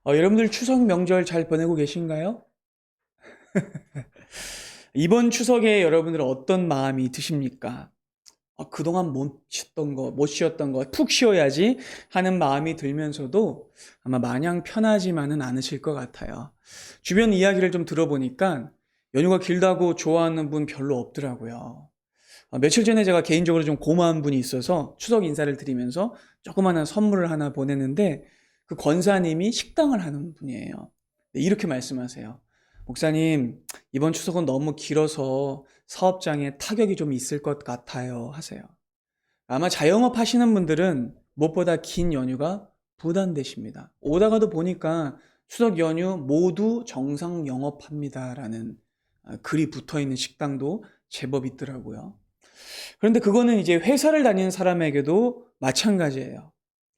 여러분들 추석 명절 잘 보내고 계신가요? 이번 추석에 여러분들 어떤 마음이 드십니까? 그동안 못 쉬었던 거, 푹 쉬어야지 하는 마음이 들면서도 아마 마냥 편하지만은 않으실 것 같아요. 주변 이야기를 좀 들어보니까 연휴가 길다고 좋아하는 분 별로 없더라고요. 며칠 전에 제가 개인적으로 좀 고마운 분이 있어서 추석 인사를 드리면서 조그마한 선물을 하나 보냈는데 그 권사님이 식당을 하는 분이에요. 이렇게 말씀하세요. 목사님, 이번 추석은 너무 길어서 사업장에 타격이 좀 있을 것 같아요. 하세요. 아마 자영업 하시는 분들은 무엇보다 긴 연휴가 부담되십니다. 오다가도 보니까 추석 연휴 모두 정상 영업합니다라는 글이 붙어 있는 식당도 제법 있더라고요. 그런데 그거는 이제 회사를 다니는 사람에게도 마찬가지예요.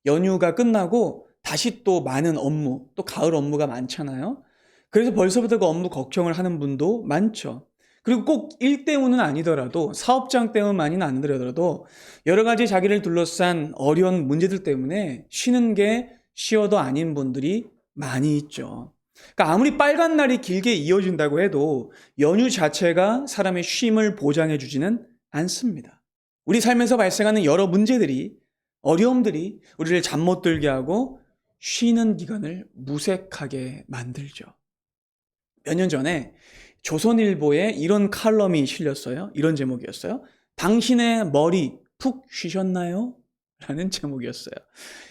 연휴가 끝나고 다시 또 많은 업무, 또 가을 업무가 많잖아요. 그래서 벌써부터 그 업무 걱정을 하는 분도 많죠. 그리고 꼭 일 때문은 아니더라도, 사업장 때문만은 아니더라도 여러 가지 자기를 둘러싼 어려운 문제들 때문에 쉬는 게 쉬어도 아닌 분들이 많이 있죠. 그러니까 아무리 빨간 날이 길게 이어진다고 해도 연휴 자체가 사람의 쉼을 보장해 주지는 않습니다. 우리 삶에서 발생하는 여러 문제들이, 어려움들이 우리를 잠 못 들게 하고 쉬는 기간을 무색하게 만들죠. 몇 년 전에 조선일보에 이런 칼럼이 실렸어요. 이런 제목이었어요. 당신의 머리 푹 쉬셨나요? 라는 제목이었어요.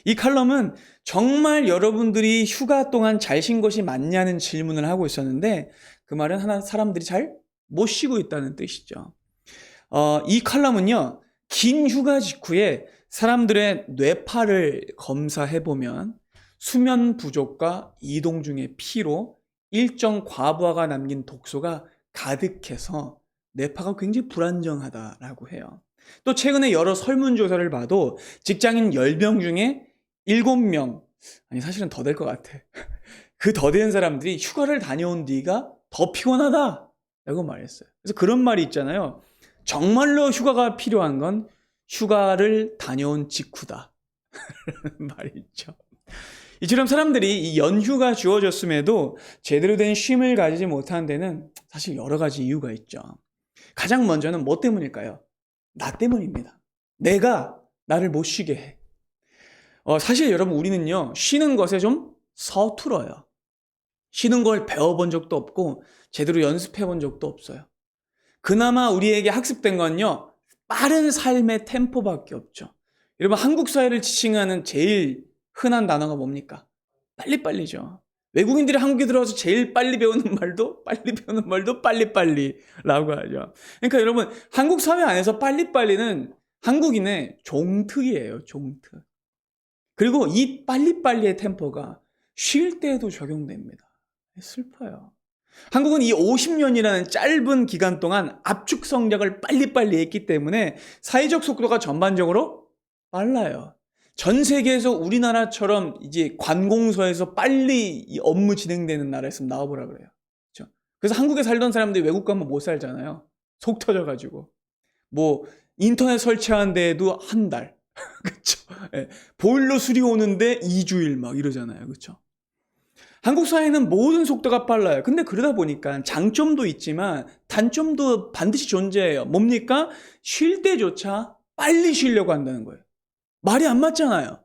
이 칼럼은 정말 여러분들이 휴가 동안 잘 쉰 것이 맞냐는 질문을 하고 있었는데 그 말은 사람들이 잘 못 쉬고 있다는 뜻이죠. 이 칼럼은요, 긴 휴가 직후에 사람들의 뇌파를 검사해보면 수면 부족과 이동 중의 피로 일정 과부하가 남긴 독소가 가득해서 뇌파가 굉장히 불안정하다라고 해요. 또 최근에 여러 설문조사를 봐도 직장인 10명 중에 7명, 아니 사실은 더 될 것 같아. 그 더 된 사람들이 휴가를 다녀온 뒤가 더 피곤하다라고 말했어요. 그래서 그런 말이 있잖아요. 정말로 휴가가 필요한 건 휴가를 다녀온 직후다. 말이 있죠. 이처럼 사람들이 이 연휴가 주어졌음에도 제대로 된 쉼을 가지지 못하는 데는 사실 여러 가지 이유가 있죠. 가장 먼저는 뭐 때문일까요? 나 때문입니다. 내가 나를 못 쉬게 해. 사실 여러분, 우리는요, 쉬는 것에 좀 서툴어요. 쉬는 걸 배워본 적도 없고 제대로 연습해 본 적도 없어요. 그나마 우리에게 학습된 건요, 빠른 삶의 템포밖에 없죠. 여러분, 한국 사회를 지칭하는 제일 흔한 단어가 뭡니까? 빨리빨리죠. 외국인들이 한국에 들어와서 제일 빨리 배우는 말도 빨리빨리라고 하죠. 그러니까 여러분, 한국 사회 안에서 빨리빨리는 한국인의 종특이에요, 종특. 그리고 이 빨리빨리의 템포가 쉴 때에도 적용됩니다. 슬퍼요. 한국은 이 50년이라는 짧은 기간 동안 압축 성장을 빨리빨리 했기 때문에 사회적 속도가 전반적으로 빨라요. 전 세계에서 우리나라처럼 이제 관공서에서 빨리 업무 진행되는 나라 있으면 나와보라 그래요. 그렇죠? 그래서 한국에 살던 사람들이 외국 가면 못 살잖아요. 속 터져가지고. 뭐 인터넷 설치하는 데에도 한 달. 그렇죠? 예. 보일러 수리 오는데 2주일 막 이러잖아요. 그렇죠? 한국 사회는 모든 속도가 빨라요. 근데 그러다 보니까 장점도 있지만 단점도 반드시 존재해요. 뭡니까? 쉴 때조차 빨리 쉬려고 한다는 거예요. 말이 안 맞잖아요.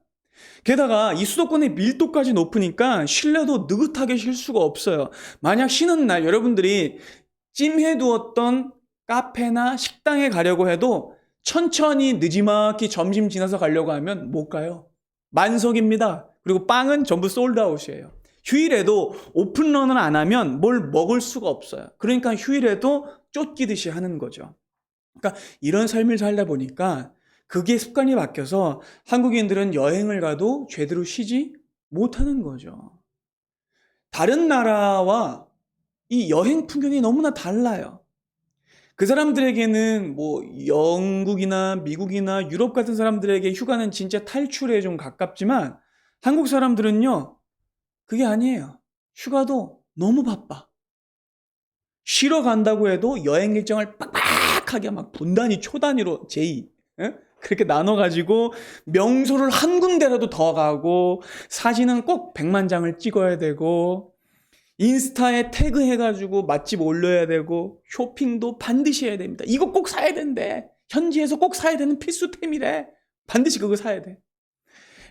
게다가 이 수도권의 밀도까지 높으니까 쉴려도 느긋하게 쉴 수가 없어요. 만약 쉬는 날 여러분들이 찜해두었던 카페나 식당에 가려고 해도 천천히 느지막이 점심 지나서 가려고 하면 못 가요. 만석입니다. 그리고 빵은 전부 솔드아웃이에요. 휴일에도 오픈런을 안 하면 뭘 먹을 수가 없어요. 그러니까 휴일에도 쫓기듯이 하는 거죠. 그러니까 이런 삶을 살다 보니까 그게 습관이 바뀌어서 한국인들은 여행을 가도 제대로 쉬지 못하는 거죠. 다른 나라와 이 여행 풍경이 너무나 달라요. 그 사람들에게는 뭐 영국이나 미국이나 유럽 같은 사람들에게 휴가는 진짜 탈출에 좀 가깝지만 한국 사람들은요, 그게 아니에요. 휴가도 너무 바빠. 쉬러 간다고 해도 여행 일정을 빡빡하게 막 분단위 초단위로 예? 그렇게 나눠가지고 명소를 한 군데라도 더 가고 사진은 꼭 100만 장을 찍어야 되고 인스타에 태그해가지고 맛집 올려야 되고 쇼핑도 반드시 해야 됩니다. 이거 꼭 사야 된대. 현지에서 꼭 사야 되는 필수템이래. 반드시 그거 사야 돼.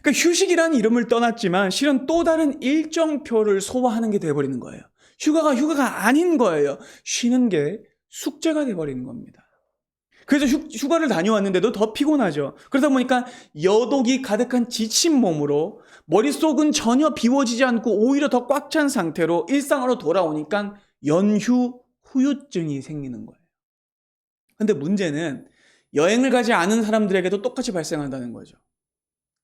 그러니까 휴식이라는 이름을 떠났지만 실은 또 다른 일정표를 소화하는 게 돼버리는 거예요. 휴가가 아닌 거예요. 쉬는 게 숙제가 돼버리는 겁니다. 그래서 휴가를 다녀왔는데도 더 피곤하죠. 그러다 보니까 여독이 가득한 지친 몸으로 머릿속은 전혀 비워지지 않고 오히려 더 꽉 찬 상태로 일상으로 돌아오니까 연휴 후유증이 생기는 거예요. 근데 문제는 여행을 가지 않은 사람들에게도 똑같이 발생한다는 거죠.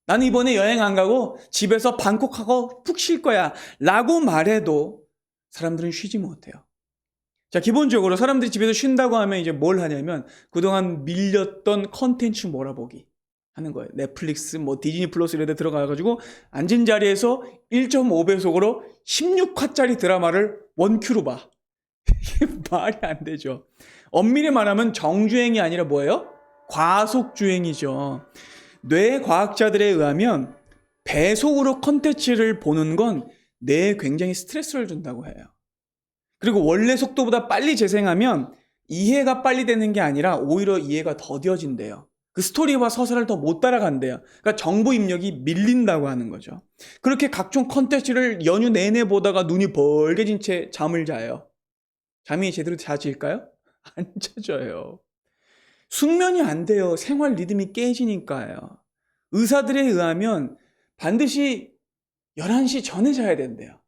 나는 이번에 여행 안 가고 집에서 방콕하고 푹 쉴 거야 라고 말해도 사람들은 쉬지 못해요. 자, 기본적으로 사람들이 집에서 쉰다고 하면 이제 뭘 하냐면 그동안 밀렸던 컨텐츠 몰아보기 하는 거예요. 넷플릭스, 디즈니 플러스 이런 데 들어가가지고 앉은 자리에서 1.5배속으로 16화짜리 드라마를 원큐로 봐. 이게 말이 안 되죠. 엄밀히 말하면 정주행이 아니라 뭐예요? 과속주행이죠. 뇌과학자들에 의하면 배속으로 컨텐츠를 보는 건 뇌에 굉장히 스트레스를 준다고 해요. 그리고 원래 속도보다 빨리 재생하면 이해가 빨리 되는 게 아니라 오히려 이해가 더뎌진대요. 그 스토리와 서사를 더 못 따라간대요. 그러니까 정보 입력이 밀린다고 하는 거죠. 그렇게 각종 컨텐츠를 연휴 내내 보다가 눈이 벌게진 채 잠을 자요. 잠이 제대로 자질까요? 안 자져요. 숙면이 안 돼요. 생활 리듬이 깨지니까요. 의사들에 의하면 반드시 11시 전에 자야 된대요.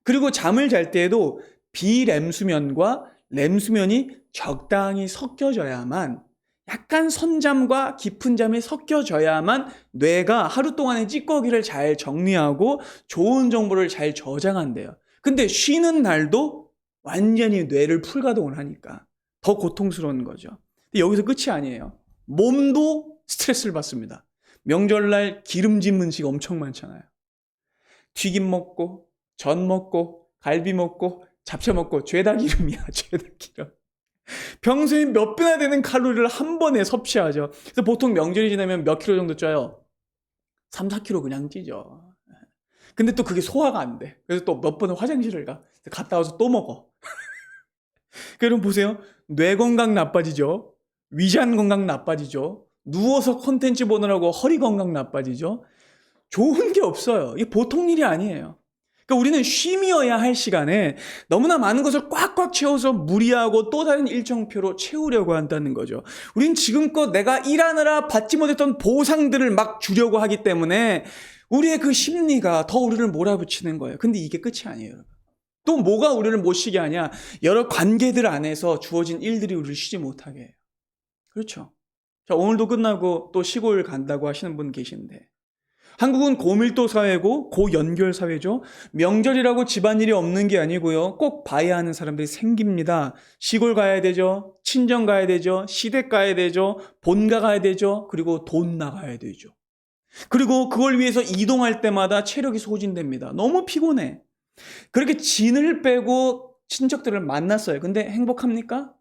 그리고 잠을 잘 때에도 비렘 수면과 렘 수면이 적당히 섞여져야만 약간 선잠과 깊은 잠이 섞여져야만 뇌가 하루 동안의 찌꺼기를 잘 정리하고 좋은 정보를 잘 저장한대요. 근데 쉬는 날도 완전히 뇌를 풀가동을 하니까 더 고통스러운 거죠. 근데 여기서 끝이 아니에요. 몸도 스트레스를 받습니다. 명절날 기름진 음식 엄청 많잖아요. 튀김 먹고 전 먹고 갈비 먹고 잡채 먹고 죄다 기름이야. 죄다 기름. 평소에 몇 배나 되는 칼로리를 한 번에 섭취하죠. 그래서 보통 명절이 지나면 몇 킬로 정도 쪄요? 3, 4킬로 그냥 찌죠. 근데 또 그게 소화가 안 돼. 그래서 또 몇 번은 화장실을 가. 갔다 와서 또 먹어. 그럼 보세요. 뇌 건강 나빠지죠. 위장 건강 나빠지죠. 누워서 콘텐츠 보느라고 허리 건강 나빠지죠. 좋은 게 없어요. 이게 보통 일이 아니에요. 그러니까 우리는 쉼이어야 할 시간에 너무나 많은 것을 꽉꽉 채워서 무리하고 또 다른 일정표로 채우려고 한다는 거죠. 우린 지금껏 내가 일하느라 받지 못했던 보상들을 막 주려고 하기 때문에 우리의 그 심리가 더 우리를 몰아붙이는 거예요. 근데 이게 끝이 아니에요, 여러분. 또 뭐가 우리를 못 쉬게 하냐? 여러 관계들 안에서 주어진 일들이 우리를 쉬지 못하게 해요. 그렇죠. 자, 오늘도 끝나고 또 시골 간다고 하시는 분 계신데 한국은 고밀도 사회고 고연결 사회죠. 명절이라고 집안일이 없는 게 아니고요. 꼭 봐야 하는 사람들이 생깁니다. 시골 가야 되죠. 친정 가야 되죠. 시댁 가야 되죠. 본가 가야 되죠. 그리고 돈 나가야 되죠. 그리고 그걸 위해서 이동할 때마다 체력이 소진됩니다. 너무 피곤해. 그렇게 진을 빼고 친척들을 만났어요. 근데 행복합니까?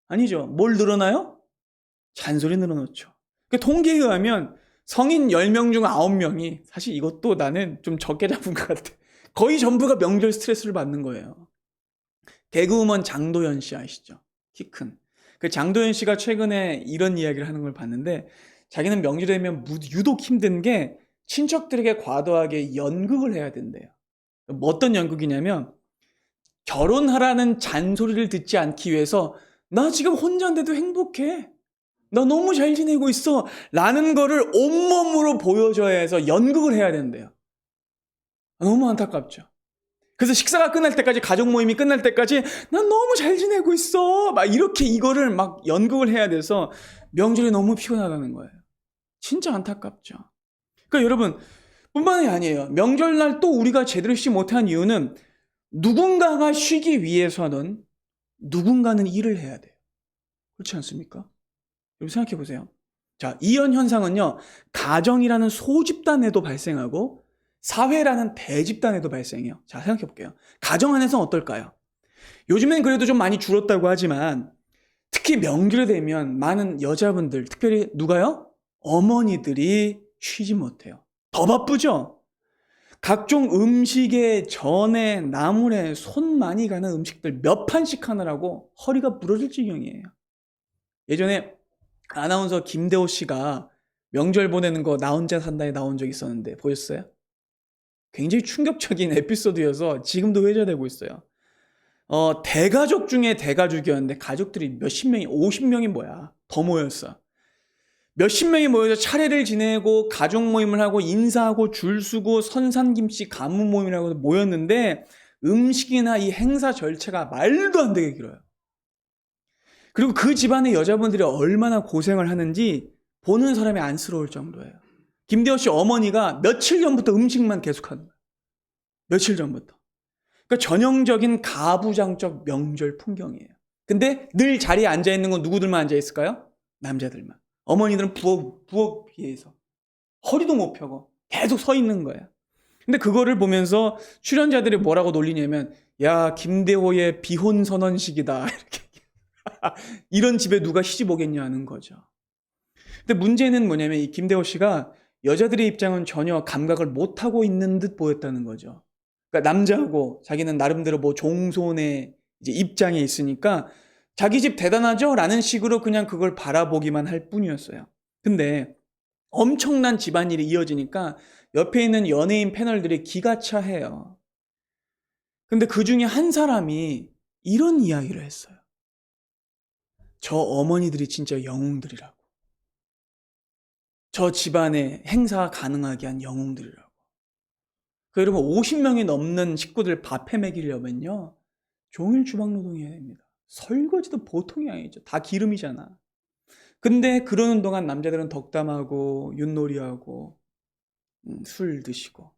아니죠. 뭘 늘어나요? 잔소리 늘어놓죠. 그 통계에 의하면 성인 10명 중 9명이 사실 이것도 나는 좀 적게 잡은 것 같아. 거의 전부가 명절 스트레스를 받는 거예요. 개그우먼 장도연 씨 아시죠? 키 큰. 그 장도연 씨가 최근에 이런 이야기를 하는 걸 봤는데 자기는 명절이 되면 유독 힘든 게 친척들에게 과도하게 연극을 해야 된대요. 뭐 어떤 연극이냐면 결혼하라는 잔소리를 듣지 않기 위해서 나 지금 혼자인데도 행복해. 나 너무 잘 지내고 있어. 라는 거를 온몸으로 보여줘야 해서 연극을 해야 된대요. 너무 안타깝죠. 그래서 식사가 끝날 때까지, 가족 모임이 끝날 때까지 난 너무 잘 지내고 있어. 막 이렇게 이거를 막 연극을 해야 돼서 명절이 너무 피곤하다는 거예요. 진짜 안타깝죠. 그러니까 여러분, 뿐만이 아니에요. 명절날 또 우리가 제대로 쉬지 못한 이유는 누군가가 쉬기 위해서는 누군가는 일을 해야 돼요. 그렇지 않습니까? 여러분 생각해 보세요. 자, 이런 현상은요, 가정이라는 소집단에도 발생하고 사회라는 대집단에도 발생해요. 자, 생각해 볼게요. 가정 안에서는 어떨까요? 요즘엔 그래도 좀 많이 줄었다고 하지만 특히 명절이 되면 많은 여자분들, 특별히 누가요? 어머니들이 쉬지 못해요. 더 바쁘죠? 각종 음식에 전에 나물에 손 많이 가는 음식들 몇 판씩 하느라고 허리가 부러질 지경이에요. 예전에 아나운서 김대호 씨가 명절 보내는 거 나 혼자 산다에 나온 적 있었는데 보셨어요? 굉장히 충격적인 에피소드여서 지금도 회자되고 있어요. 대가족 중에 대가족이었는데 가족들이 몇십 명이, 50명이 뭐야. 더 모였어. 몇십 명이 모여서 차례를 지내고 가족 모임을 하고 인사하고 줄 서고 선산김씨 가문 모임이라고 모였는데 음식이나 이 행사 절차가 말도 안 되게 길어요. 그리고 그 집안의 여자분들이 얼마나 고생을 하는지 보는 사람이 안쓰러울 정도예요. 김대호 씨 어머니가 며칠 전부터 음식만 계속하는 거예요. 며칠 전부터. 그러니까 전형적인 가부장적 명절 풍경이에요. 근데 늘 자리에 앉아있는 건 누구들만 앉아있을까요? 남자들만. 어머니들은 부엌 위에서 허리도 못 펴고 계속 서 있는 거예요. 근데 그거를 보면서 출연자들이 뭐라고 놀리냐면 야 김대호의 비혼 선언식이다 이렇게 이런 집에 누가 시집 오겠냐는 거죠. 근데 문제는 뭐냐면 이 김대호 씨가 여자들의 입장은 전혀 감각을 못하고 있는 듯 보였다는 거죠. 그러니까 남자하고 자기는 나름대로 뭐 종손의 이제 입장에 있으니까 자기 집 대단하죠? 라는 식으로 그냥 그걸 바라보기만 할 뿐이었어요. 근데 엄청난 집안일이 이어지니까 옆에 있는 연예인 패널들이 기가 차해요. 근데 그 중에 한 사람이 이런 이야기를 했어요. 저 어머니들이 진짜 영웅들이라고. 저 집안에 행사 가능하게 한 영웅들이라고. 그 여러분 50명이 넘는 식구들 밥해 먹이려면요. 종일 주방 노동해야 됩니다. 설거지도 보통이 아니죠. 다 기름이잖아. 근데 그러는 동안 남자들은 덕담하고 윷놀이하고 술 드시고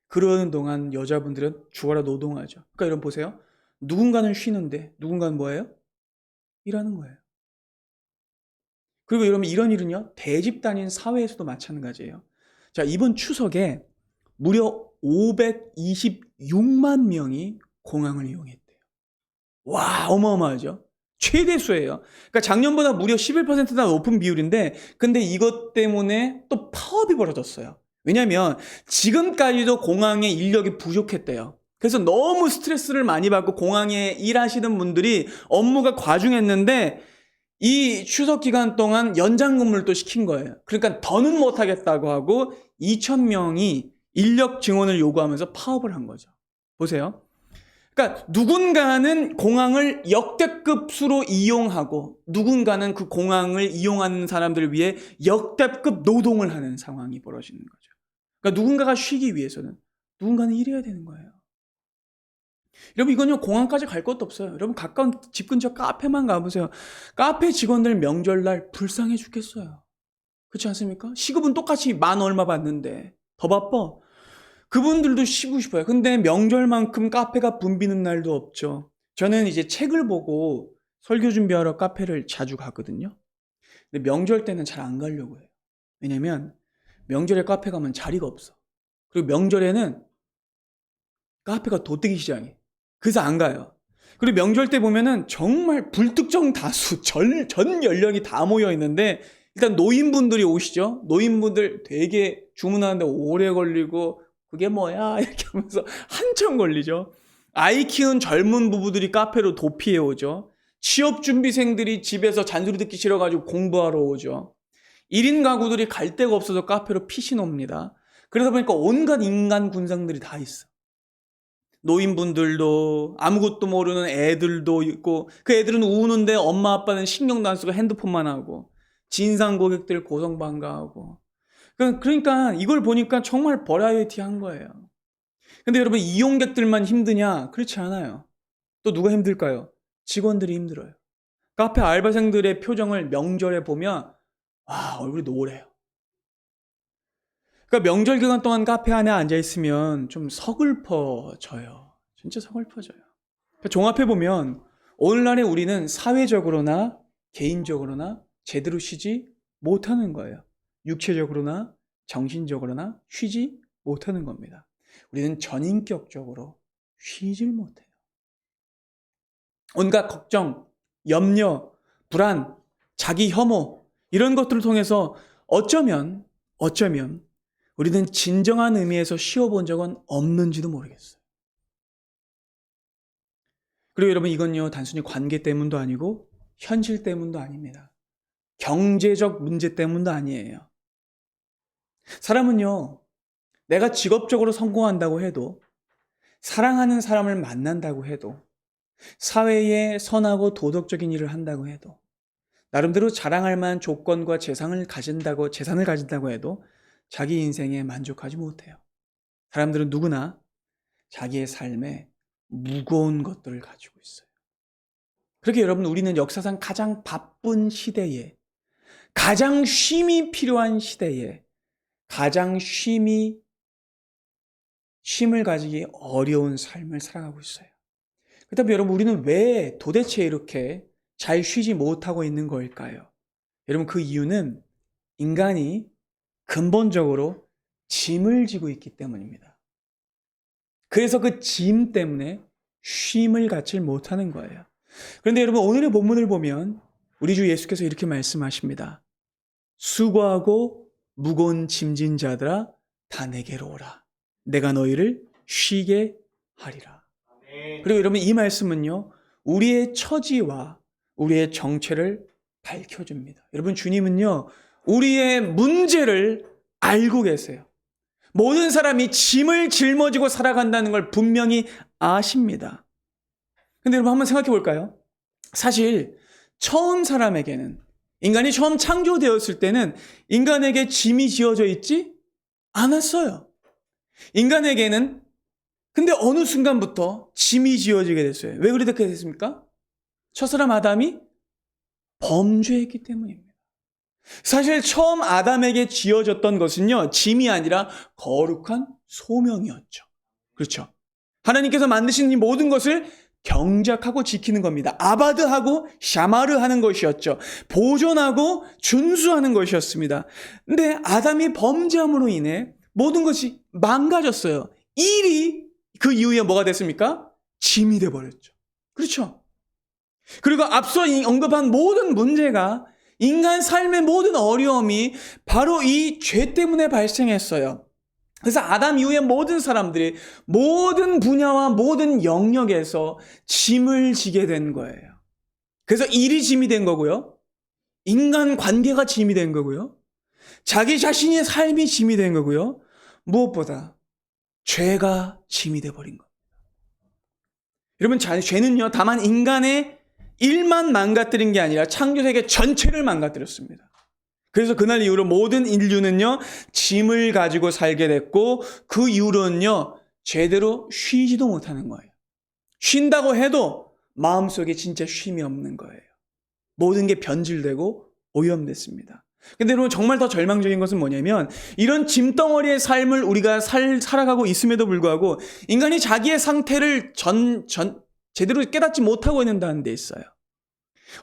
그러는 동안 여자분들은 죽어라 노동하죠. 그러니까 여러분 보세요. 누군가는 쉬는데 누군가는 뭐예요? 일하는 거예요. 그리고 여러분 이런 일은요. 대집단인 사회에서도 마찬가지예요. 자, 이번 추석에 무려 526만 명이 공항을 이용했대요. 와, 어마어마하죠. 최대수예요. 그러니까 작년보다 무려 11%나 높은 비율인데 근데 이것 때문에 또 파업이 벌어졌어요. 왜냐하면 지금까지도 공항에 인력이 부족했대요. 그래서 너무 스트레스를 많이 받고 공항에 일하시는 분들이 업무가 과중했는데 이 추석 기간 동안 연장 근무를 또 시킨 거예요. 그러니까 더는 못하겠다고 하고 2,000명이 인력 증원을 요구하면서 파업을 한 거죠. 보세요. 그러니까 누군가는 공항을 역대급 수로 이용하고 누군가는 그 공항을 이용하는 사람들을 위해 역대급 노동을 하는 상황이 벌어지는 거죠. 그러니까 누군가가 쉬기 위해서는 누군가는 일해야 되는 거예요. 여러분 이건요 공항까지 갈 것도 없어요. 여러분 가까운 집 근처 카페만 가보세요. 카페 직원들 명절날 불쌍해 죽겠어요. 그렇지 않습니까? 시급은 똑같이 만 얼마 받는데 더 바빠. 그분들도 쉬고 싶어요. 근데 명절만큼 카페가 붐비는 날도 없죠. 저는 이제 책을 보고 설교 준비하러 카페를 자주 가거든요. 근데 명절 때는 잘 안 가려고 해요. 왜냐면 명절에 카페 가면 자리가 없어. 그리고 명절에는 카페가 도떼기 시장이에요. 그래서 안 가요. 그리고 명절 때 보면은 정말 불특정 다수, 전 연령이 다 모여 있는데 일단 노인분들이 오시죠. 노인분들 되게 주문하는데 오래 걸리고 그게 뭐야? 이렇게 하면서 한참 걸리죠. 아이 키운 젊은 부부들이 카페로 도피해 오죠. 취업준비생들이 집에서 잔소리 듣기 싫어가지고 공부하러 오죠. 1인 가구들이 갈 데가 없어서 카페로 피신 옵니다. 그러다 보니까 온갖 인간 군상들이 다 있어. 노인분들도 아무것도 모르는 애들도 있고 그 애들은 우는데 엄마 아빠는 신경도 안 쓰고 핸드폰만 하고 진상 고객들 고성방가하고 그러니까 이걸 보니까 정말 버라이어티한 거예요. 근데 여러분 이용객들만 힘드냐? 그렇지 않아요. 또 누가 힘들까요? 직원들이 힘들어요. 카페 알바생들의 표정을 명절에 보면 와 얼굴이 노래요. 그러니까 명절 기간 동안 카페 안에 앉아 있으면 좀 서글퍼져요. 진짜 서글퍼져요. 그러니까 종합해 보면 오늘날에 우리는 사회적으로나 개인적으로나 제대로 쉬지 못하는 거예요. 육체적으로나 정신적으로나 쉬지 못하는 겁니다. 우리는 전인격적으로 쉬질 못해요. 온갖 걱정, 염려, 불안, 자기 혐오 이런 것들을 통해서 어쩌면 우리는 진정한 의미에서 쉬어본 적은 없는지도 모르겠어요. 그리고 여러분, 이건요, 단순히 관계 때문도 아니고 현실 때문도 아닙니다. 경제적 문제 때문도 아니에요. 사람은요, 내가 직업적으로 성공한다고 해도, 사랑하는 사람을 만난다고 해도, 사회에 선하고 도덕적인 일을 한다고 해도, 나름대로 자랑할 만한 조건과 재산을 가진다고 해도 자기 인생에 만족하지 못해요. 사람들은 누구나 자기의 삶에 무거운 것들을 가지고 있어요. 그렇게 여러분, 우리는 역사상 가장 바쁜 시대에, 가장 쉼이 필요한 시대에, 가장 쉼을 가지기 어려운 삶을 살아가고 있어요. 그렇다면 여러분, 우리는 왜 도대체 이렇게 잘 쉬지 못하고 있는 걸까요? 여러분, 그 이유는 인간이 근본적으로 짐을 지고 있기 때문입니다. 그래서 그 짐 때문에 쉼을 갖지 못하는 거예요. 그런데 여러분, 오늘의 본문을 보면 우리 주 예수께서 이렇게 말씀하십니다. 수고하고 무거운 짐진 자들아, 다 내게로 오라. 내가 너희를 쉬게 하리라. 그리고 여러분, 이 말씀은요, 우리의 처지와 우리의 정체를 밝혀줍니다. 여러분, 주님은요, 우리의 문제를 알고 계세요. 모든 사람이 짐을 짊어지고 살아간다는 걸 분명히 아십니다. 근데 여러분, 한번 생각해 볼까요? 사실 처음 사람에게는, 인간이 처음 창조되었을 때는 인간에게 짐이 지어져 있지 않았어요. 인간에게는 근데 어느 순간부터 짐이 지어지게 됐어요. 왜 그렇게 됐습니까? 첫사람 아담이 범죄했기 때문입니다. 사실 처음 아담에게 지어졌던 것은요, 짐이 아니라 거룩한 소명이었죠. 그렇죠? 하나님께서 만드신 이 모든 것을 경작하고 지키는 겁니다. 아바드하고 샤마르 하는 것이었죠. 보존하고 준수하는 것이었습니다. 근데 아담이 범죄함으로 인해 모든 것이 망가졌어요. 일이 그 이후에 뭐가 됐습니까? 짐이 돼버렸죠. 그렇죠? 그리고 앞서 언급한 모든 문제가, 인간 삶의 모든 어려움이 바로 이 죄 때문에 발생했어요. 그래서 아담 이후에 모든 사람들이 모든 분야와 모든 영역에서 짐을 지게 된 거예요. 그래서 일이 짐이 된 거고요. 인간 관계가 짐이 된 거고요. 자기 자신의 삶이 짐이 된 거고요. 무엇보다 죄가 짐이 돼버린 겁니다. 여러분, 죄는요, 다만 인간의 일만 망가뜨린 게 아니라 창조세계 전체를 망가뜨렸습니다. 그래서 그날 이후로 모든 인류는요, 짐을 가지고 살게 됐고, 그 이후로는요, 제대로 쉬지도 못하는 거예요. 쉰다고 해도 마음속에 진짜 쉼이 없는 거예요. 모든 게 변질되고 오염됐습니다. 근데 여러분, 정말 더 절망적인 것은 뭐냐면, 이런 짐덩어리의 삶을 우리가 살아가고 있음에도 불구하고 인간이 자기의 상태를 제대로 깨닫지 못하고 있는다는 데 있어요.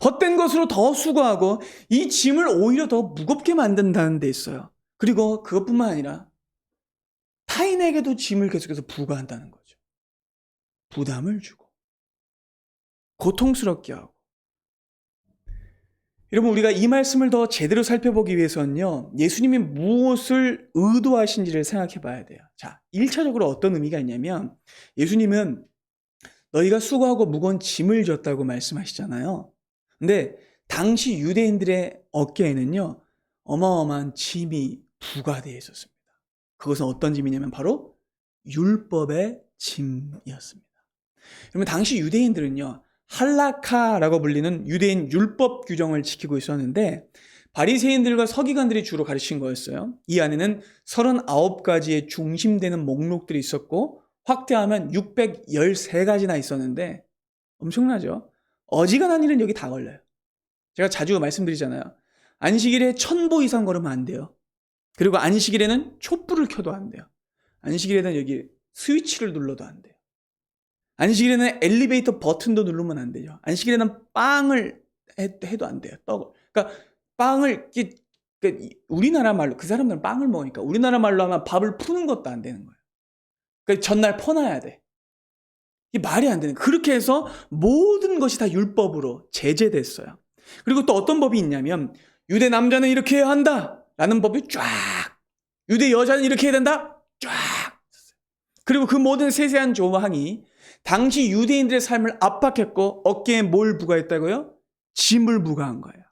헛된 것으로 더 수고하고 이 짐을 오히려 더 무겁게 만든다는 데 있어요. 그리고 그것뿐만 아니라 타인에게도 짐을 계속해서 부과한다는 거죠. 부담을 주고 고통스럽게 하고. 여러분, 우리가 이 말씀을 더 제대로 살펴보기 위해서는요, 예수님이 무엇을 의도하신지를 생각해 봐야 돼요. 자, 1차적으로 어떤 의미가 있냐면, 예수님은 너희가 수고하고 무거운 짐을 졌다고 말씀하시잖아요. 근데 당시 유대인들의 어깨에는요, 어마어마한 짐이 부과되어 있었습니다. 그것은 어떤 짐이냐면 바로 율법의 짐이었습니다. 그러면 당시 유대인들은요, 할라카라고 불리는 유대인 율법 규정을 지키고 있었는데, 바리새인들과 서기관들이 주로 가르친 거였어요. 이 안에는 39가지의 중심되는 목록들이 있었고, 확대하면 613가지나 있었는데, 엄청나죠? 어지간한 일은 여기 다 걸려요. 제가 자주 말씀드리잖아요. 안식일에 1000보 이상 걸으면 안 돼요. 그리고 안식일에는 촛불을 켜도 안 돼요. 안식일에는 여기 스위치를 눌러도 안 돼요. 안식일에는 엘리베이터 버튼도 누르면 안 되죠. 안식일에는 빵을 해도 안 돼요. 떡을. 그러니까 빵을, 우리나라 말로, 그 사람들은 빵을 먹으니까 우리나라 말로 하면 밥을 푸는 것도 안 되는 거예요. 그러니까 전날 퍼놔야 돼. 이게 말이 안 되는 거예요. 그렇게 해서 모든 것이 다 율법으로 제재됐어요. 그리고 또 어떤 법이 있냐면, 유대 남자는 이렇게 해야 한다. 라는 법이 쫙, 유대 여자는 이렇게 해야 된다? 쫙. 그리고 그 모든 세세한 조항이 당시 유대인들의 삶을 압박했고 어깨에 뭘 부과했다고요? 짐을 부과한 거예요.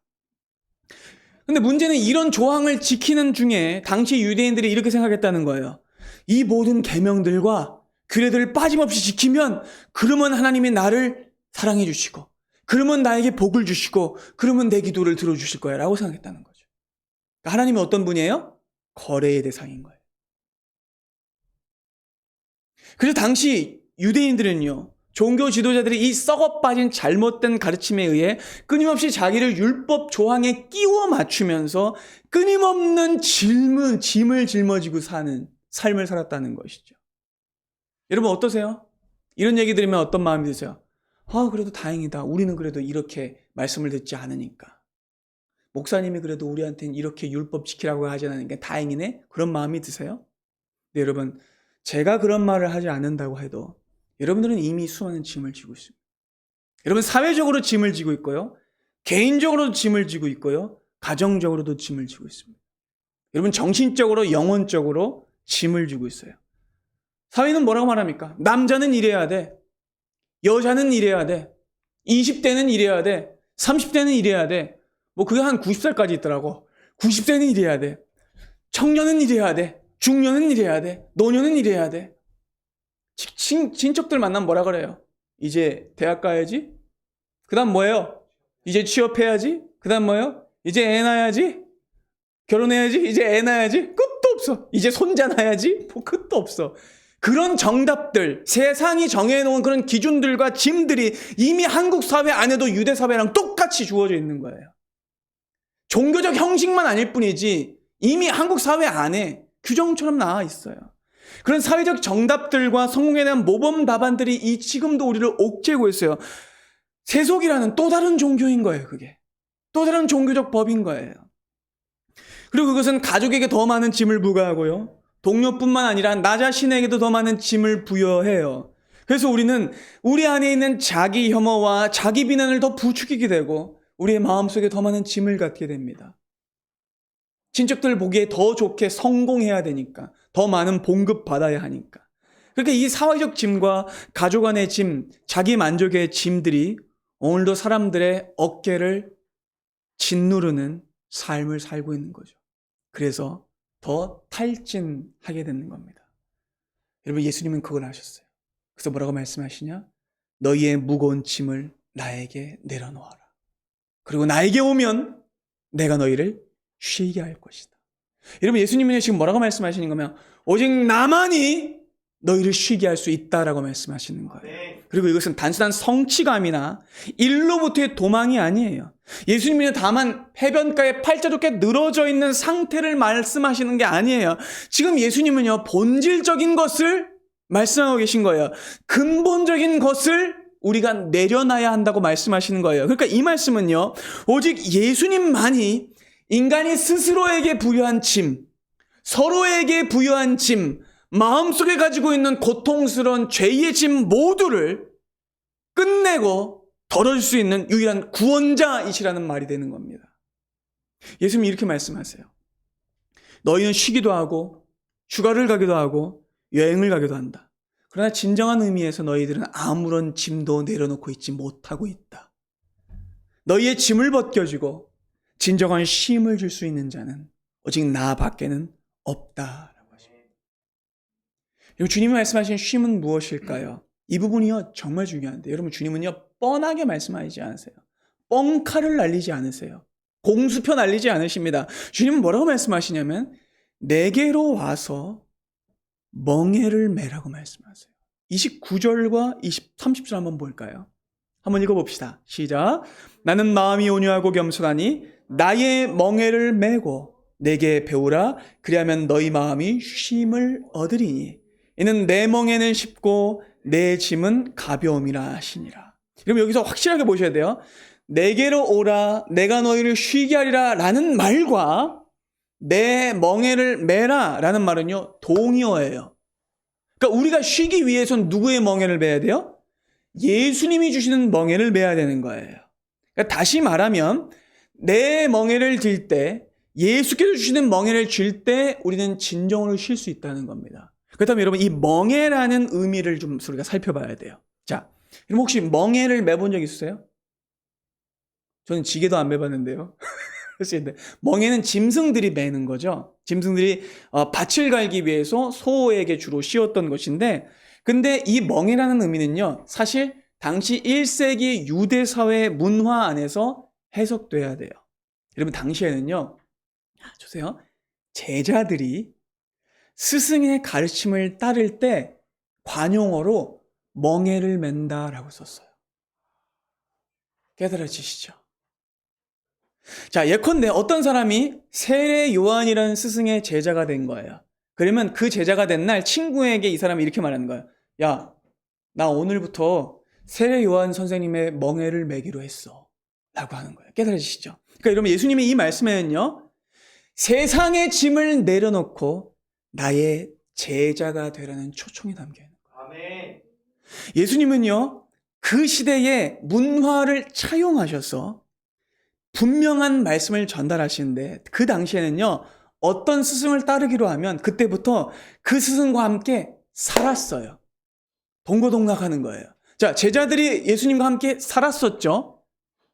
근데 문제는 이런 조항을 지키는 중에 당시 유대인들이 이렇게 생각했다는 거예요. 이 모든 계명들과 규례들을 빠짐없이 지키면 그러면 하나님이 나를 사랑해 주시고 그러면 나에게 복을 주시고 그러면 내 기도를 들어주실 거야 라고 생각했다는 거죠. 그러니까 하나님은 어떤 분이에요? 거래의 대상인 거예요. 그래서 당시 유대인들은요, 종교 지도자들이 이 썩어 빠진 잘못된 가르침에 의해 끊임없이 자기를 율법 조항에 끼워 맞추면서 끊임없는 짐을 짊어지고 사는 삶을 살았다는 것이죠. 여러분 어떠세요? 이런 얘기 들으면 어떤 마음이 드세요? 그래도 다행이다. 우리는 그래도 이렇게 말씀을 듣지 않으니까. 목사님이 그래도 우리한테는 이렇게 율법 지키라고 하지 않으니까 다행이네? 그런 마음이 드세요? 네, 여러분, 제가 그런 말을 하지 않는다고 해도 여러분들은 이미 수많은 짐을 지고 있습니다. 여러분 사회적으로 짐을 지고 있고요. 개인적으로도 짐을 지고 있고요. 가정적으로도 짐을 지고 있습니다. 여러분 정신적으로 영혼적으로 짐을 지고 있어요. 사회는 뭐라고 말합니까? 남자는 이래야 돼. 여자는 이래야 돼. 20대는 이래야 돼. 30대는 이래야 돼. 뭐 그게 한 90살까지 있더라고. 90세는 이래야 돼. 청년은 이래야 돼. 중년은 이래야 돼. 노년은 이래야 돼. 친척들 만나면 뭐라 그래요? 이제 대학 가야지. 그 다음 뭐예요? 이제 취업해야지. 그 다음 뭐예요? 이제 애 낳아야지. 결혼해야지. 이제 애 낳아야지. 끝도 없어. 이제 손자 낳아야지. 뭐 끝도 없어. 그런 정답들, 세상이 정해놓은 그런 기준들과 짐들이 이미 한국 사회 안에도 유대 사회랑 똑같이 주어져 있는 거예요. 종교적 형식만 아닐 뿐이지 이미 한국 사회 안에 규정처럼 나와 있어요. 그런 사회적 정답들과 성공에 대한 모범 답안들이 이 지금도 우리를 옥죄고 있어요. 세속이라는 또 다른 종교인 거예요, 그게. 또 다른 종교적 법인 거예요. 그리고 그것은 가족에게 더 많은 짐을 부과하고요. 동료뿐만 아니라 나 자신에게도 더 많은 짐을 부여해요. 그래서 우리는 우리 안에 있는 자기 혐오와 자기 비난을 더 부추기게 되고 우리의 마음속에 더 많은 짐을 갖게 됩니다. 친척들 보기에 더 좋게 성공해야 되니까, 더 많은 봉급 받아야 하니까. 그러니까 이 사회적 짐과 가족 안의 짐, 자기 만족의 짐들이 오늘도 사람들의 어깨를 짓누르는 삶을 살고 있는 거죠. 그래서 더 탈진하게 되는 겁니다. 여러분 예수님은 그걸 하셨어요. 그래서 뭐라고 말씀하시냐? 너희의 무거운 짐을 나에게 내려놓아라. 그리고 나에게 오면 내가 너희를 쉬게 할 것이다. 여러분 예수님은 지금 뭐라고 말씀하시는 거면 오직 나만이 너희를 쉬게 할 수 있다라고 말씀하시는 거예요. 그리고 이것은 단순한 성취감이나 일로부터의 도망이 아니에요. 예수님은 다만 해변가에 팔자좋게 늘어져 있는 상태를 말씀하시는 게 아니에요. 지금 예수님은요 본질적인 것을 말씀하고 계신 거예요. 근본적인 것을 우리가 내려놔야 한다고 말씀하시는 거예요. 그러니까 이 말씀은요 오직 예수님만이 인간이 스스로에게 부여한 짐, 서로에게 부여한 짐, 마음속에 가지고 있는 고통스러운 죄의 짐 모두를 끝내고 덜어줄 수 있는 유일한 구원자이시라는 말이 되는 겁니다. 예수님이 이렇게 말씀하세요. 너희는 쉬기도 하고 휴가를 가기도 하고 여행을 가기도 한다. 그러나 진정한 의미에서 너희들은 아무런 짐도 내려놓고 있지 못하고 있다. 너희의 짐을 벗겨주고 진정한 쉼을 줄 수 있는 자는 오직 나 밖에는 없다라고 하십니다. 주님이 말씀하신 쉼은 무엇일까요? 이 부분이요 정말 중요한데 여러분 주님은요 뻔하게 말씀하지 않으세요. 뻥칼을 날리지 않으세요. 공수표 날리지 않으십니다. 주님은 뭐라고 말씀하시냐면 내게로 와서 멍에를 매라고 말씀하세요. 29절과 30절 한번 볼까요? 한번 읽어봅시다. 시작. 나는 마음이 온유하고 겸손하니 나의 멍에를 메고 내게 배우라. 그리하면 너희 마음이 쉼을 얻으리니 이는 내 멍에는 쉽고 내 짐은 가벼움이라 하시니라. 그럼 여기서 확실하게 보셔야 돼요. 내게로 오라 내가 너희를 쉬게 하리라 라는 말과 내 멍에를 메라 라는 말은요 동의어예요. 그러니까 우리가 쉬기 위해서는 누구의 멍에를 메야 돼요? 예수님이 주시는 멍에를 메야 되는 거예요. 그러니까 다시 말하면 내 멍에를 들 때 예수께서 주시는 멍에를 쥘 때 우리는 진정으로 쉴 수 있다는 겁니다. 그렇다면 여러분, 이 멍에라는 의미를 좀 우리가 살펴봐야 돼요. 자, 그럼 혹시 멍에를 매본 적 있으세요? 저는 지게도 안 매봤는데요. 그렇습니다. 멍에는 짐승들이 매는 거죠. 짐승들이 밭을 갈기 위해서 소에게 주로 씌웠던 것인데, 근데 이 멍에라는 의미는요, 사실 당시 1세기 유대 사회 문화 안에서 해석돼야 돼요. 여러분, 당시에는요, 보세요. 제자들이 스승의 가르침을 따를 때 관용어로 멍에를 맨다라고 썼어요. 깨달아지시죠? 자, 예컨대 어떤 사람이 세례 요한이라는 스승의 제자가 된 거예요. 그러면 그 제자가 된 날 친구에게 이 사람이 이렇게 말하는 거예요. 야, 나 오늘부터 세례 요한 선생님의 멍에를 매기로 했어. 라고 하는 거예요. 깨달으시죠? 그러니까 여러분, 예수님의 이 말씀에는요, 세상의 짐을 내려놓고 나의 제자가 되라는 초청이 담겨 있는 거예요. 아멘. 예수님은요, 그 시대의 문화를 차용하셔서 분명한 말씀을 전달하시는데, 그 당시에는요, 어떤 스승을 따르기로 하면 그때부터 그 스승과 함께 살았어요. 동고동락하는 거예요. 자, 제자들이 예수님과 함께 살았었죠.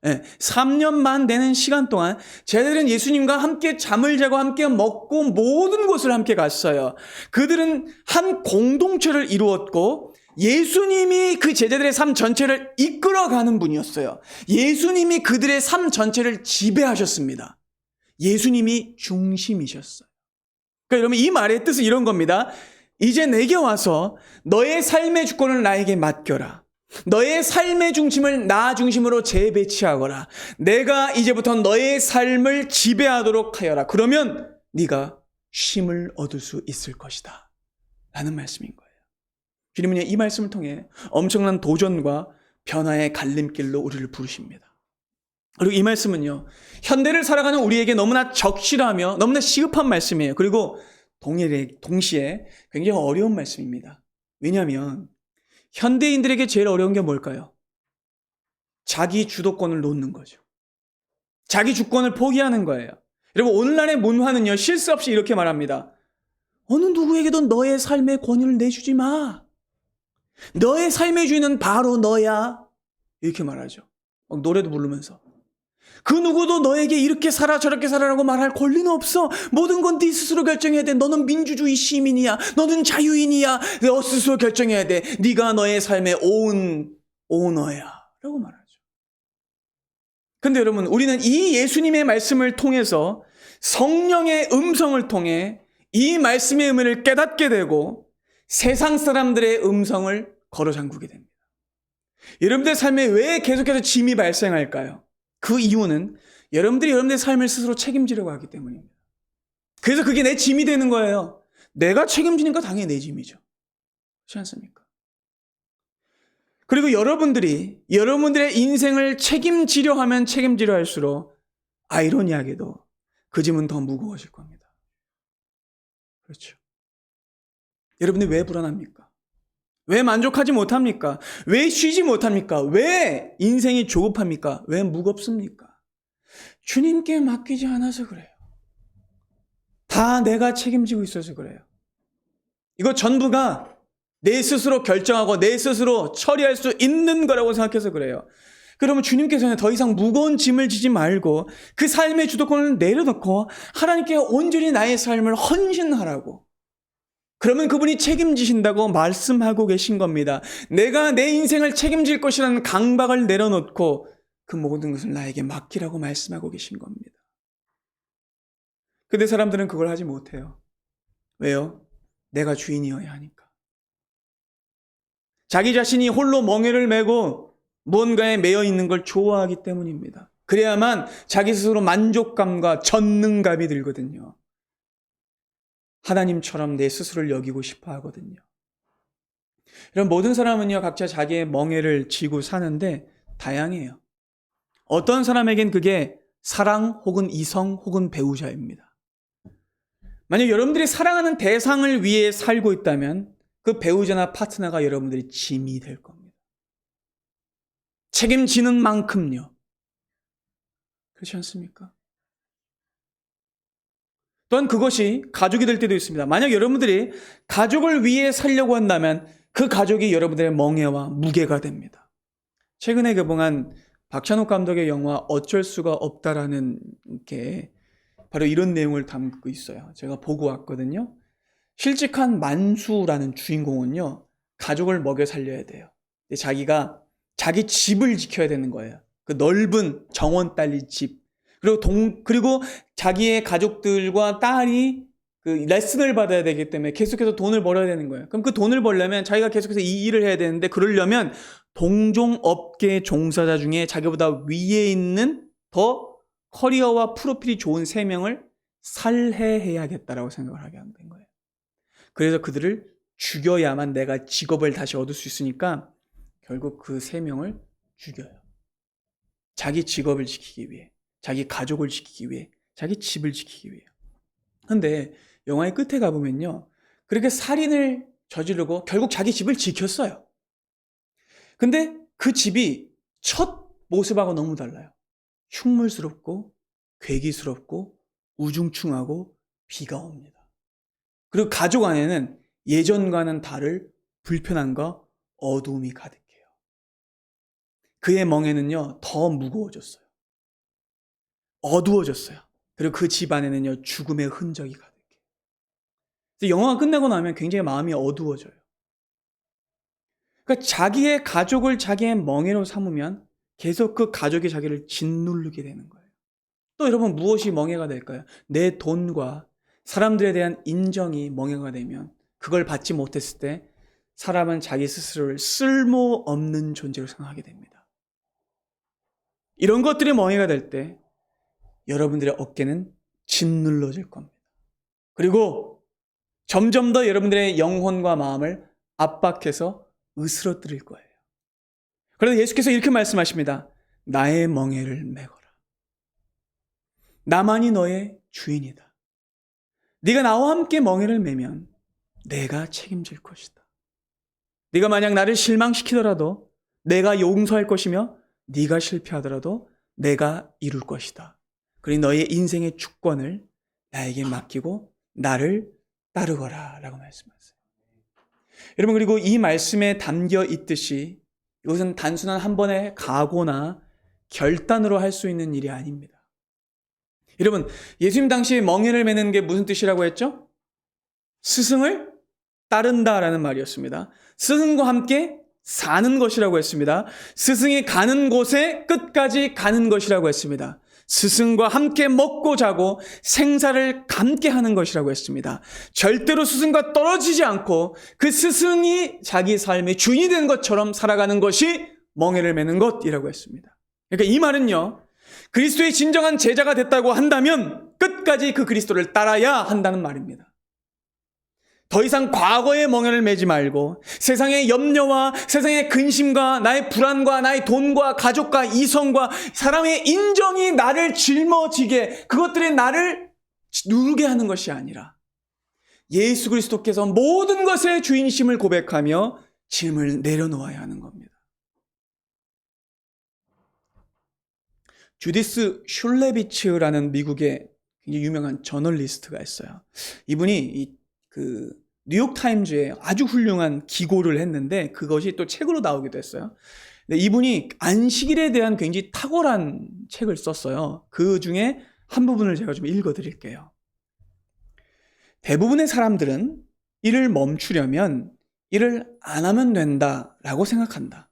3년만 되는 시간 동안 제자들은 예수님과 함께 잠을 자고 함께 먹고 모든 곳을 함께 갔어요. 그들은 한 공동체를 이루었고 예수님이 그 제자들의 삶 전체를 이끌어가는 분이었어요. 예수님이 그들의 삶 전체를 지배하셨습니다. 예수님이 중심이셨어요. 그러니까 여러분, 이 말의 뜻은 이런 겁니다. 이제 내게 와서 너의 삶의 주권을 나에게 맡겨라. 너의 삶의 중심을 나 중심으로 재배치하거라. 내가 이제부터 너의 삶을 지배하도록 하여라. 그러면 네가 쉼을 얻을 수 있을 것이다. 라는 말씀인 거예요. 주님은 이 말씀을 통해 엄청난 도전과 변화의 갈림길로 우리를 부르십니다. 그리고 이 말씀은요, 현대를 살아가는 우리에게 너무나 적실하며 너무나 시급한 말씀이에요. 그리고 동시에 굉장히 어려운 말씀입니다. 왜냐하면 현대인들에게 제일 어려운 게 뭘까요? 자기 주도권을 놓는 거죠. 자기 주권을 포기하는 거예요. 여러분, 오늘날의 문화는요, 실수 없이 이렇게 말합니다. 어느 누구에게도 너의 삶의 권위를 내주지 마. 너의 삶의 주인은 바로 너야. 이렇게 말하죠. 막 노래도 부르면서. 그 누구도 너에게 이렇게 살아 저렇게 살아라고 말할 권리는 없어. 모든 건 네 스스로 결정해야 돼. 너는 민주주의 시민이야. 너는 자유인이야. 너 스스로 결정해야 돼. 네가 너의 삶의 오너야. 라고 말하죠. 근데 여러분, 우리는 이 예수님의 말씀을 통해서 성령의 음성을 통해 이 말씀의 의미를 깨닫게 되고 세상 사람들의 음성을 걸어 잠그게 됩니다. 여러분들의 삶에 왜 계속해서 짐이 발생할까요? 그 이유는 여러분들이 여러분들의 삶을 스스로 책임지려고 하기 때문입니다. 그래서 그게 내 짐이 되는 거예요. 내가 책임지니까 당연히 내 짐이죠. 그렇지 않습니까? 그리고 여러분들이 여러분들의 인생을 책임지려 하면 책임지려 할수록 아이러니하게도 그 짐은 더 무거워질 겁니다. 그렇죠. 여러분들이 왜 불안합니까? 왜 만족하지 못합니까? 왜 쉬지 못합니까? 왜 인생이 조급합니까? 왜 무겁습니까? 주님께 맡기지 않아서 그래요. 다 내가 책임지고 있어서 그래요. 이거 전부가 내 스스로 결정하고 내 스스로 처리할 수 있는 거라고 생각해서 그래요. 그러면 주님께서는 더 이상 무거운 짐을 지지 말고 그 삶의 주도권을 내려놓고 하나님께 온전히 나의 삶을 헌신하라고. 그러면 그분이 책임지신다고 말씀하고 계신 겁니다. 내가 내 인생을 책임질 것이라는 강박을 내려놓고 그 모든 것을 나에게 맡기라고 말씀하고 계신 겁니다. 근데 사람들은 그걸 하지 못해요. 왜요? 내가 주인이어야 하니까. 자기 자신이 홀로 멍에를 메고 무언가에 매여 있는 걸 좋아하기 때문입니다. 그래야만 자기 스스로 만족감과 전능감이 들거든요. 하나님처럼 내 스스로를 여기고 싶어 하거든요. 이런 모든 사람은요, 각자 자기의 멍에를 지고 사는데 다양해요. 어떤 사람에겐 그게 사랑 혹은 이성 혹은 배우자입니다. 만약 여러분들이 사랑하는 대상을 위해 살고 있다면 그 배우자나 파트너가 여러분들이 짐이 될 겁니다. 책임지는 만큼요. 그렇지 않습니까? 또한 그것이 가족이 될 때도 있습니다. 만약 여러분들이 가족을 위해 살려고 한다면 그 가족이 여러분들의 멍에와 무게가 됩니다. 최근에 개봉한 박찬욱 감독의 영화 어쩔 수가 없다라는 게 바로 이런 내용을 담고 있어요. 제가 보고 왔거든요. 실직한 만수라는 주인공은요, 가족을 먹여 살려야 돼요. 자기가 자기 집을 지켜야 되는 거예요. 그 넓은 정원 딸린 집. 그리고 자기의 가족들과 딸이 그 레슨을 받아야 되기 때문에 계속해서 돈을 벌어야 되는 거예요. 그럼 그 돈을 벌려면 자기가 계속해서 이 일을 해야 되는데, 그러려면 동종업계 종사자 중에 자기보다 위에 있는 더 커리어와 프로필이 좋은 3명을 살해해야겠다라고 생각을 하게 된 거예요. 그래서 그들을 죽여야만 내가 직업을 다시 얻을 수 있으니까 결국 그 3명을 죽여요. 자기 직업을 지키기 위해, 자기 가족을 지키기 위해, 자기 집을 지키기 위해. 근데 영화의 끝에 가보면요, 그렇게 살인을 저지르고 결국 자기 집을 지켰어요. 근데 그 집이 첫 모습하고 너무 달라요. 흉물스럽고 괴기스럽고 우중충하고 비가 옵니다. 그리고 가족 안에는 예전과는 다를 불편함과 어두움이 가득해요. 그의 멍에는요, 더 무거워졌어요. 어두워졌어요. 그리고 그 집 안에는요, 죽음의 흔적이 가득해요. 영화가 끝나고 나면 굉장히 마음이 어두워져요. 그러니까 자기의 가족을 자기의 멍에로 삼으면 계속 그 가족이 자기를 짓누르게 되는 거예요. 또 여러분, 무엇이 멍에가 될까요? 내 돈과 사람들에 대한 인정이 멍에가 되면, 그걸 받지 못했을 때 사람은 자기 스스로를 쓸모없는 존재로 생각하게 됩니다. 이런 것들이 멍에가 될 때 여러분들의 어깨는 짓눌러질 겁니다. 그리고 점점 더 여러분들의 영혼과 마음을 압박해서 으스러뜨릴 거예요. 그래서 예수께서 이렇게 말씀하십니다. 나의 멍에를 메거라. 나만이 너의 주인이다. 네가 나와 함께 멍에를 메면 내가 책임질 것이다. 네가 만약 나를 실망시키더라도 내가 용서할 것이며, 네가 실패하더라도 내가 이룰 것이다. 그리고 너의 인생의 주권을 나에게 맡기고 나를 따르거라 라고 말씀하세요. 여러분, 그리고 이 말씀에 담겨 있듯이 이것은 단순한 한 번의 각오나 결단으로 할 수 있는 일이 아닙니다. 여러분, 예수님 당시에 멍에를 매는 게 무슨 뜻이라고 했죠? 스승을 따른다라는 말이었습니다. 스승과 함께 사는 것이라고 했습니다. 스승이 가는 곳에 끝까지 가는 것이라고 했습니다. 스승과 함께 먹고 자고 생사를 함께 하는 것이라고 했습니다. 절대로 스승과 떨어지지 않고 그 스승이 자기 삶의 주인이 된 것처럼 살아가는 것이 멍에를 매는 것이라고 했습니다. 그러니까 이 말은요, 그리스도의 진정한 제자가 됐다고 한다면 끝까지 그 그리스도를 따라야 한다는 말입니다. 더 이상 과거의 멍에를 매지 말고 세상의 염려와 세상의 근심과 나의 불안과 나의 돈과 가족과 이성과 사람의 인정이 나를 짊어지게, 그것들이 나를 누르게 하는 것이 아니라 예수 그리스도께서 모든 것의 주인이심을 고백하며 짐을 내려놓아야 하는 겁니다. 주디스 슐레비츠라는 미국의 굉장히 유명한 저널리스트가 있어요. 이분이 뉴욕타임즈에 아주 훌륭한 기고를 했는데 그것이 또 책으로 나오기도 했어요. 근데 이분이 안식일에 대한 굉장히 탁월한 책을 썼어요. 그 중에 한 부분을 제가 좀 읽어드릴게요. 대부분의 사람들은 일을 멈추려면 일을 안 하면 된다라고 생각한다.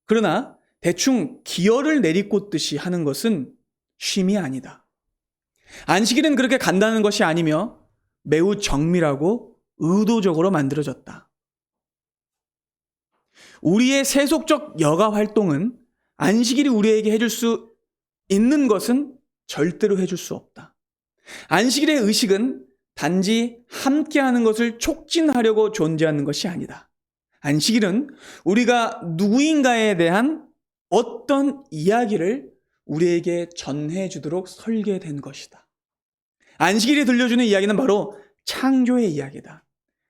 그러나 대충 기어를 내리꽂듯이 하는 것은 쉼이 아니다. 안식일은 그렇게 간다는 것이 아니며 매우 정밀하고 의도적으로 만들어졌다. 우리의 세속적 여가 활동은 안식일이 우리에게 해줄 수 있는 것은 절대로 해줄 수 없다. 안식일의 의식은 단지 함께하는 것을 촉진하려고 존재하는 것이 아니다. 안식일은 우리가 누구인가에 대한 어떤 이야기를 우리에게 전해주도록 설계된 것이다. 안식일이 들려주는 이야기는 바로 창조의 이야기다.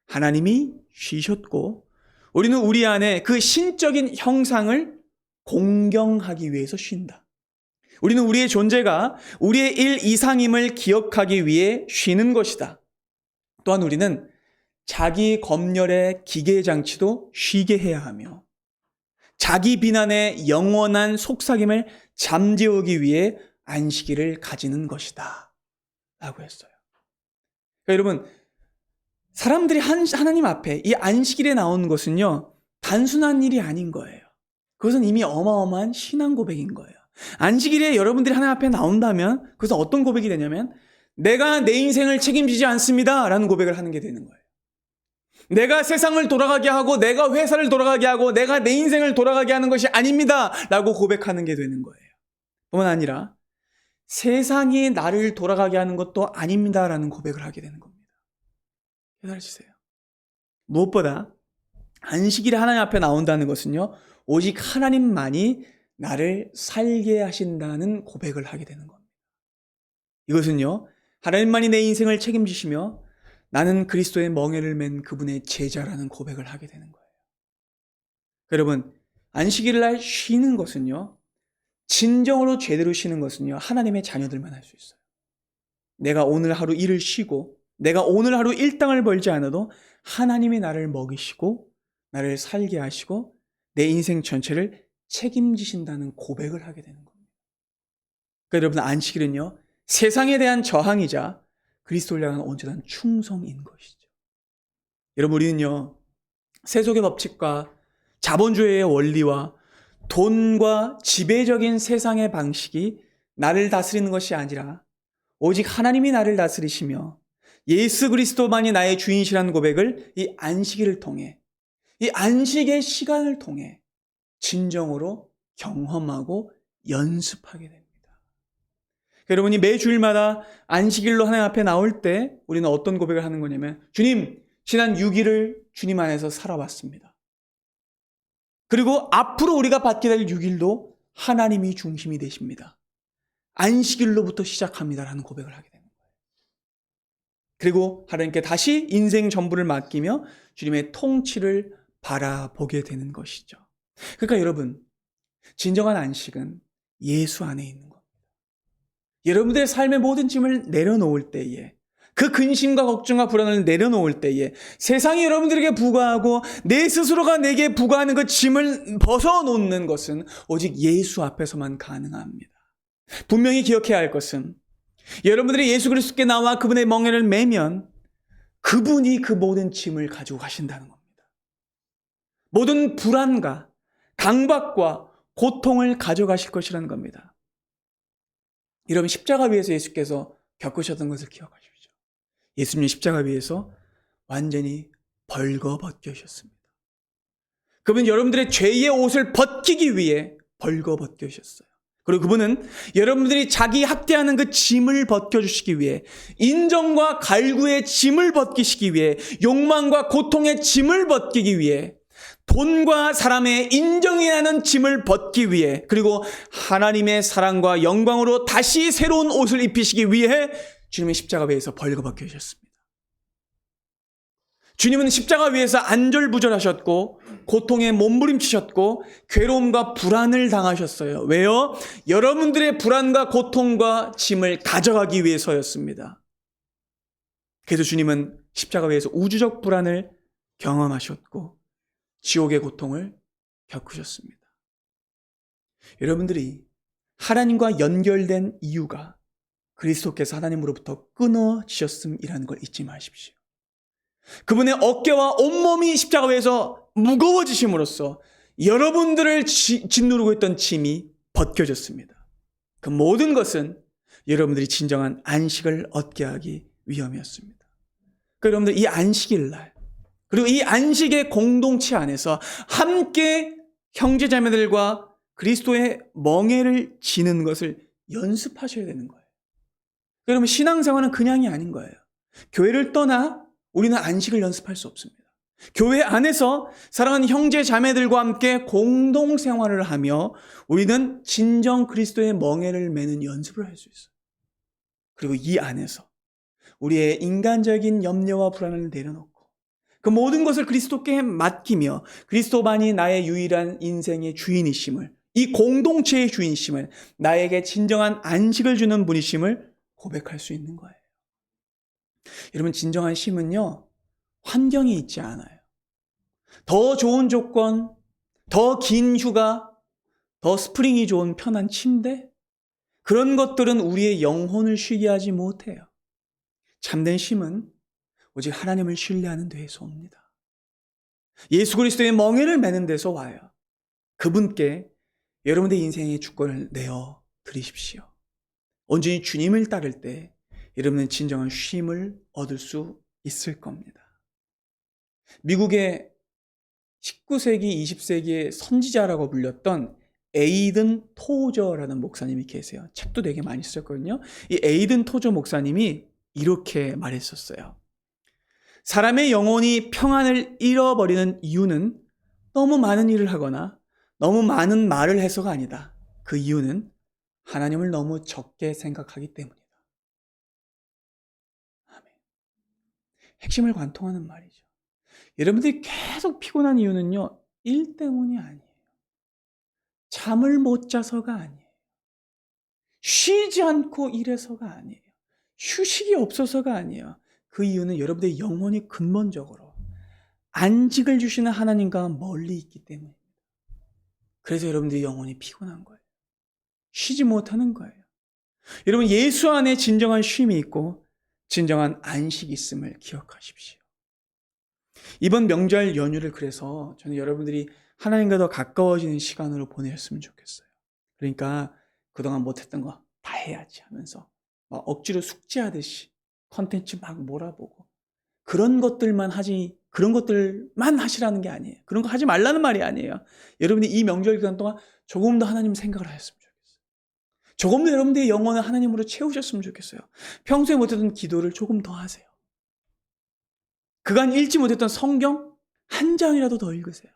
하나님이 쉬셨고 우리는 우리 안에 그 신적인 형상을 공경하기 위해서 쉰다. 우리는 우리의 존재가 우리의 일 이상임을 기억하기 위해 쉬는 것이다. 또한 우리는 자기 검열의 기계장치도 쉬게 해야 하며 자기 비난의 영원한 속삭임을 잠재우기 위해 안식일을 가지는 것이다 라고 했어요. 그러니까 여러분, 사람들이 하나님 앞에 이 안식일에 나오는 것은요, 단순한 일이 아닌 거예요. 그것은 이미 어마어마한 신앙 고백인 거예요. 안식일에 여러분들이 하나님 앞에 나온다면 그것은 어떤 고백이 되냐면 내가 내 인생을 책임지지 않습니다 라는 고백을 하는 게 되는 거예요. 내가 세상을 돌아가게 하고 내가 회사를 돌아가게 하고 내가 내 인생을 돌아가게 하는 것이 아닙니다 라고 고백하는 게 되는 거예요. 뿐만 아니라 세상이 나를 돌아가게 하는 것도 아닙니다 라는 고백을 하게 되는 겁니다. 깨달으시세요? 무엇보다 안식일에 하나님 앞에 나온다는 것은요, 오직 하나님만이 나를 살게 하신다는 고백을 하게 되는 겁니다. 이것은요, 하나님만이 내 인생을 책임지시며 나는 그리스도의 멍에를 맨 그분의 제자라는 고백을 하게 되는 거예요. 여러분, 안식일 날 쉬는 것은요, 진정으로 제대로 쉬는 것은요, 하나님의 자녀들만 할 수 있어요. 내가 오늘 하루 일을 쉬고 내가 오늘 하루 일당을 벌지 않아도 하나님이 나를 먹이시고 나를 살게 하시고 내 인생 전체를 책임지신다는 고백을 하게 되는 겁니다. 그러니까 여러분, 안식일은요, 세상에 대한 저항이자 그리스도를 향한 온전한 충성인 것이죠. 여러분, 우리는요, 세속의 법칙과 자본주의의 원리와 돈과 지배적인 세상의 방식이 나를 다스리는 것이 아니라 오직 하나님이 나를 다스리시며 예수 그리스도만이 나의 주인이시라는 고백을 이 안식일을 통해, 이 안식의 시간을 통해 진정으로 경험하고 연습하게 됩니다. 여러분이 매 주일마다 안식일로 하나님 앞에 나올 때 우리는 어떤 고백을 하는 거냐면, 주님, 지난 6일을 주님 안에서 살아왔습니다. 그리고 앞으로 우리가 받게 될 6일도 하나님이 중심이 되십니다. 안식일로부터 시작합니다라는 고백을 하게 됩니다. 그리고 하나님께 다시 인생 전부를 맡기며 주님의 통치를 바라보게 되는 것이죠. 그러니까 여러분, 진정한 안식은 예수 안에 있는 겁니다. 여러분들의 삶의 모든 짐을 내려놓을 때에, 그 근심과 걱정과 불안을 내려놓을 때에 세상이 여러분들에게 부과하고 내 스스로가 내게 부과하는 그 짐을 벗어놓는 것은 오직 예수 앞에서만 가능합니다. 분명히 기억해야 할 것은 여러분들이 예수 그리스도께 나와 그분의 멍에를 매면 그분이 그 모든 짐을 가지고 가신다는 겁니다. 모든 불안과 강박과 고통을 가져가실 것이라는 겁니다. 여러분, 십자가 위에서 예수께서 겪으셨던 것을 기억하십시오. 예수님 십자가 위에서 완전히 벌거벗겨셨습니다. 그분은 여러분들의 죄의 옷을 벗기기 위해 벌거벗겨셨어요. 그리고 그분은 여러분들이 자기 학대하는 그 짐을 벗겨주시기 위해, 인정과 갈구의 짐을 벗기시기 위해, 욕망과 고통의 짐을 벗기기 위해, 돈과 사람의 인정이라는 짐을 벗기 위해, 그리고 하나님의 사랑과 영광으로 다시 새로운 옷을 입히시기 위해 주님의 십자가 위에서 벌거벗겨셨습니다. 주님은 십자가 위에서 안절부절하셨고 고통에 몸부림치셨고 괴로움과 불안을 당하셨어요. 왜요? 여러분들의 불안과 고통과 짐을 가져가기 위해서였습니다. 그래서 주님은 십자가 위에서 우주적 불안을 경험하셨고 지옥의 고통을 겪으셨습니다. 여러분들이 하나님과 연결된 이유가 그리스도께서 하나님으로부터 끊어지셨음이라는 걸 잊지 마십시오. 그분의 어깨와 온몸이 십자가 위에서 무거워지심으로써 여러분들을 짓누르고 있던 짐이 벗겨졌습니다. 그 모든 것은 여러분들이 진정한 안식을 얻게 하기 위함이었습니다. 그러니까 여러분들, 이 안식일 날, 그리고 이 안식의 공동체 안에서 함께 형제자매들과 그리스도의 멍에를 지는 것을 연습하셔야 되는 거예요. 여러분, 신앙생활은 그냥이 아닌 거예요. 교회를 떠나 우리는 안식을 연습할 수 없습니다. 교회 안에서 사랑하는 형제 자매들과 함께 공동생활을 하며 우리는 진정 그리스도의 멍에를 매는 연습을 할 수 있어요. 그리고 이 안에서 우리의 인간적인 염려와 불안을 내려놓고 그 모든 것을 그리스도께 맡기며 그리스도만이 나의 유일한 인생의 주인이심을 이 공동체의 주인심을, 나에게 진정한 안식을 주는 분이심을 고백할 수 있는 거예요. 여러분, 진정한 쉼은요, 환경이 있지 않아요. 더 좋은 조건, 더 긴 휴가, 더 스프링이 좋은 편한 침대, 그런 것들은 우리의 영혼을 쉬게 하지 못해요. 참된 쉼은 오직 하나님을 신뢰하는 데에서 옵니다. 예수 그리스도의 멍에를 매는 데서 와요. 그분께 여러분의 인생의 주권을 내어 드리십시오. 온전히 주님을 따를 때 여러분은 진정한 쉼을 얻을 수 있을 겁니다. 미국의 19세기, 20세기의 선지자라고 불렸던 에이든 토저라는 목사님이 계세요. 책도 되게 많이 썼거든요. 이 에이든 토저 목사님이 이렇게 말했었어요. 사람의 영혼이 평안을 잃어버리는 이유는 너무 많은 일을 하거나 너무 많은 말을 해서가 아니다. 그 이유는 하나님을 너무 적게 생각하기 때문이다. 아멘. 핵심을 관통하는 말이죠. 여러분들이 계속 피곤한 이유는요, 일 때문이 아니에요. 잠을 못 자서가 아니에요. 쉬지 않고 일해서가 아니에요. 휴식이 없어서가 아니에요. 그 이유는 여러분들의 영혼이 근본적으로 안식을 주시는 하나님과 멀리 있기 때문입니다. 그래서 여러분들의 영혼이 피곤한 거예요. 쉬지 못하는 거예요. 여러분, 예수 안에 진정한 쉼이 있고 진정한 안식이 있음을 기억하십시오. 이번 명절 연휴를 그래서 저는 여러분들이 하나님과 더 가까워지는 시간으로 보내셨으면 좋겠어요. 그러니까 그동안 못했던 거 다 해야지 하면서 막 억지로 숙제하듯이 컨텐츠 막 몰아보고 그런 것들만 하시라는 게 아니에요. 그런 거 하지 말라는 말이 아니에요. 여러분이 이 명절 기간 동안 조금 더 하나님 생각을 하셨으면 좋겠어요. 조금 더 여러분들의 영혼을 하나님으로 채우셨으면 좋겠어요. 평소에 못했던 기도를 조금 더 하세요. 그간 읽지 못했던 성경 한 장이라도 더 읽으세요.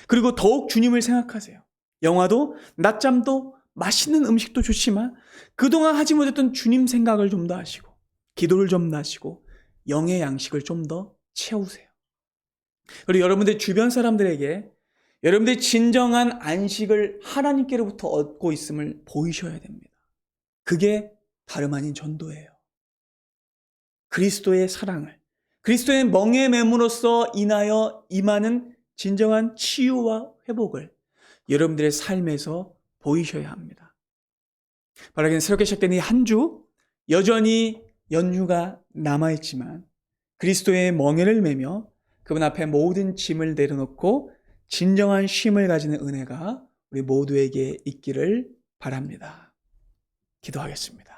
그리고 더욱 주님을 생각하세요. 영화도 낮잠도 맛있는 음식도 좋지만 그동안 하지 못했던 주님 생각을 좀 더 하시고 기도를 좀 더 하시고 영의 양식을 좀 더 채우세요. 그리고 여러분들 주변 사람들에게 여러분들의 진정한 안식을 하나님께로부터 얻고 있음을 보이셔야 됩니다. 그게 다름 아닌 전도예요. 그리스도의 사랑을, 그리스도의 멍에 맴으로써 인하여 임하는 진정한 치유와 회복을 여러분들의 삶에서 보이셔야 합니다. 바라기는 새롭게 시작된 이 한 주 여전히 연휴가 남아있지만 그리스도의 멍에를 매며 그분 앞에 모든 짐을 내려놓고 진정한 쉼을 가지는 은혜가 우리 모두에게 있기를 바랍니다. 기도하겠습니다.